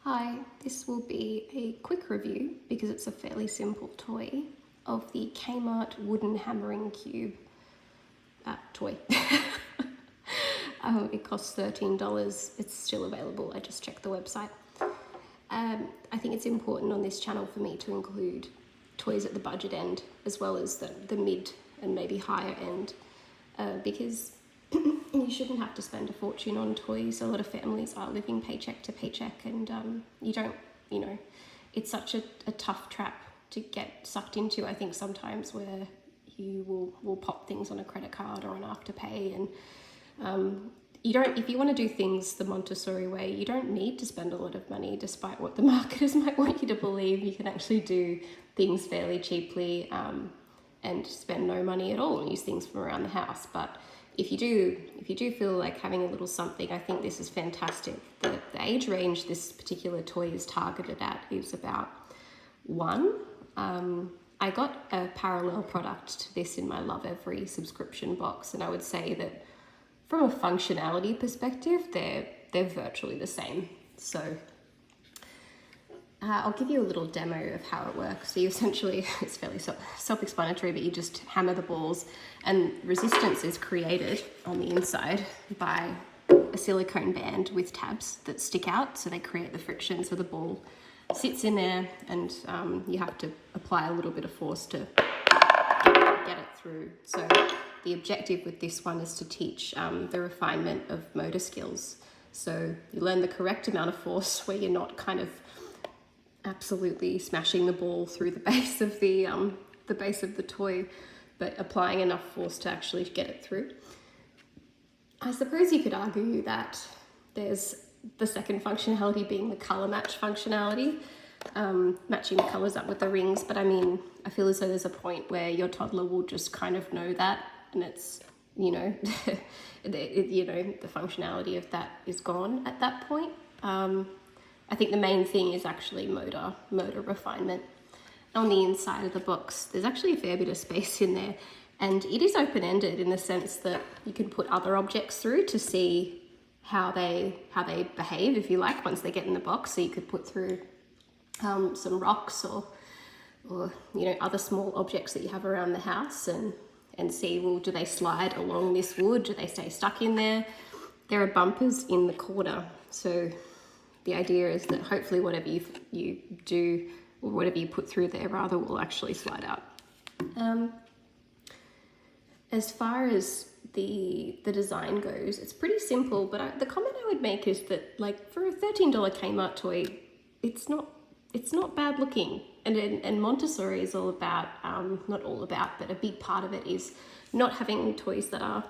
Hi, this will be a quick review because it's a fairly simple toy of the Kmart wooden hammering cube toy. It costs $13. It's still available. I just checked the website. I think it's important on this channel for me to include toys at the budget end as well as the mid and maybe higher end because you shouldn't have to spend a fortune on toys. A lot of families are living paycheck to paycheck and it's such a tough trap to get sucked into, I think, sometimes, where you will pop things on a credit card or an Afterpay, and if you want to do things the Montessori way, you don't need to spend a lot of money, despite what the marketers might want you to believe. You can actually do things fairly cheaply and spend no money at all and use things from around the house. But if you do feel like having a little something, I think this is fantastic. The age range this particular toy is targeted at is about 1. I got a parallel product to this in my Love Every subscription box, and I would say that from a functionality perspective, they're virtually the same. So I'll give you a little demo of how it works. So you essentially, it's fairly self-explanatory, but you just hammer the balls, and resistance is created on the inside by a silicone band with tabs that stick out, so they create the friction, so the ball sits in there, and you have to apply a little bit of force to get it through. So the objective with this one is to teach the refinement of motor skills. So you learn the correct amount of force where you're not kind of absolutely smashing the ball through the base of the toy, but applying enough force to actually get it through. I suppose you could argue that there's the second functionality being the color match functionality, matching the colors up with the rings. But I mean, I feel as though there's a point where your toddler will just kind of know that, and it's, the functionality of that is gone at that point. I think the main thing is actually motor refinement. On the inside of the box, there's actually a fair bit of space in there, and it is open-ended in the sense that you can put other objects through to see how they behave, if you like, once they get in the box. So you could put through some rocks or other small objects that you have around the house, and see, well, do they slide along this wood? Do they stay stuck in there? There are bumpers in the corner, so the idea is that hopefully whatever you do, or whatever you put through there rather, will actually slide out. As far as the design goes, it's pretty simple, but the comment I would make is that, like, for a $13 Kmart toy, it's not bad looking. And Montessori is all about, not all about, but a big part of it is not having toys that are,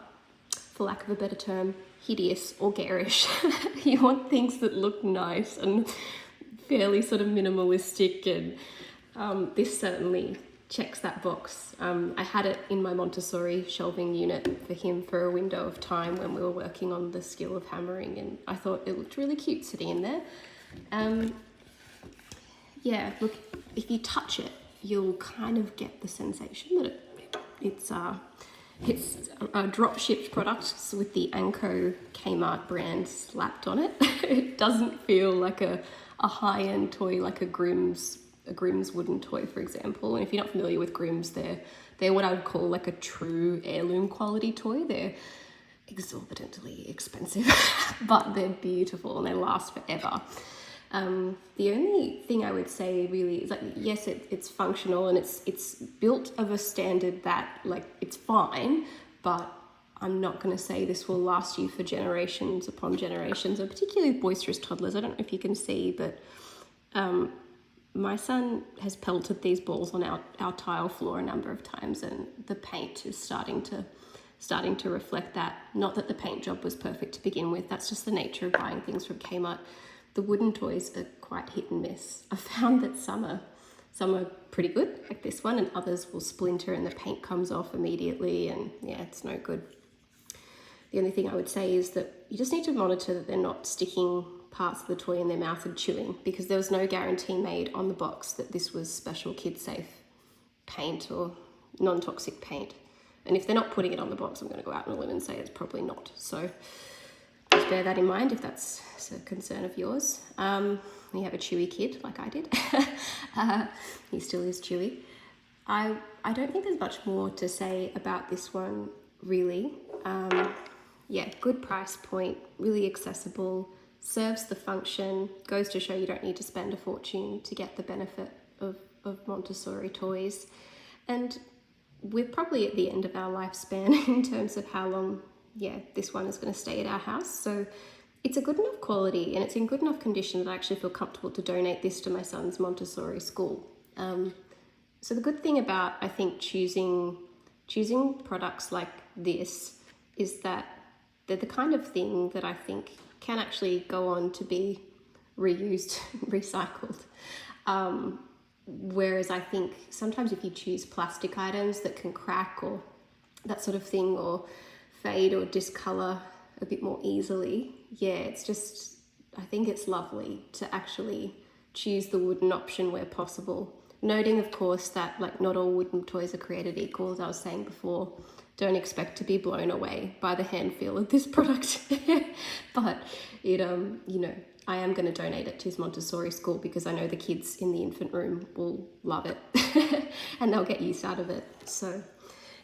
for lack of a better term, hideous or garish. You want things that look nice and fairly sort of minimalistic, and this certainly checks that box. I had it in my Montessori shelving unit for him for a window of time when we were working on the skill of hammering, and I thought it looked really cute sitting in there. Yeah, look, if you touch it, you'll kind of get the sensation that it's a drop-shipped product with the Anko Kmart brand slapped on it. It doesn't feel like a high-end toy like a Grimm's wooden toy, for example. And if you're not familiar with Grimm's, they're what I would call like a true heirloom quality toy. They're exorbitantly expensive, but they're beautiful and they last forever. The only thing I would say really is, like, yes, it's functional and it's built of a standard that, like, it's fine, but I'm not going to say this will last you for generations upon generations, and particularly boisterous toddlers. I don't know if you can see, but my son has pelted these balls on our tile floor a number of times, and the paint is starting to reflect that. Not that the paint job was perfect to begin with, that's just the nature of buying things from Kmart. The wooden toys are quite hit and miss. I've found that some are pretty good, like this one, and others will splinter and the paint comes off immediately, and yeah, it's no good. The only thing I would say is that you just need to monitor that they're not sticking parts of the toy in their mouth and chewing, because there was no guarantee made on the box that this was special kid-safe paint or non-toxic paint. And if they're not putting it on the box, I'm going to go out on a limb and say it's probably not. So just bear that in mind if that's a concern of yours. You have a chewy kid like I did. He still is chewy. I don't think there's much more to say about this one, really. Yeah, good price point, really accessible, serves the function, goes to show you don't need to spend a fortune to get the benefit of Montessori toys. And we're probably at the end of our lifespan in terms of how long, this one is going to stay at our house. So it's a good enough quality and it's in good enough condition that I actually feel comfortable to donate this to my son's Montessori school. So the good thing about, I think, choosing products like this is that they're the kind of thing that I think can actually go on to be reused, recycled. Whereas I think sometimes if you choose plastic items that can crack or that sort of thing, or fade or discolor a bit more easily, it's just, I think it's lovely to actually choose the wooden option where possible. Noting, of course, that like not all wooden toys are created equal, as I was saying before. Don't expect to be blown away by the hand feel of this product. But it, I am going to donate it to his Montessori school because I know the kids in the infant room will love it and they'll get use out of it. So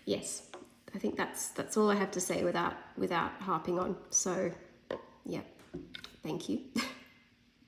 yes, I think that's all I have to say without harping on. So yeah, thank you.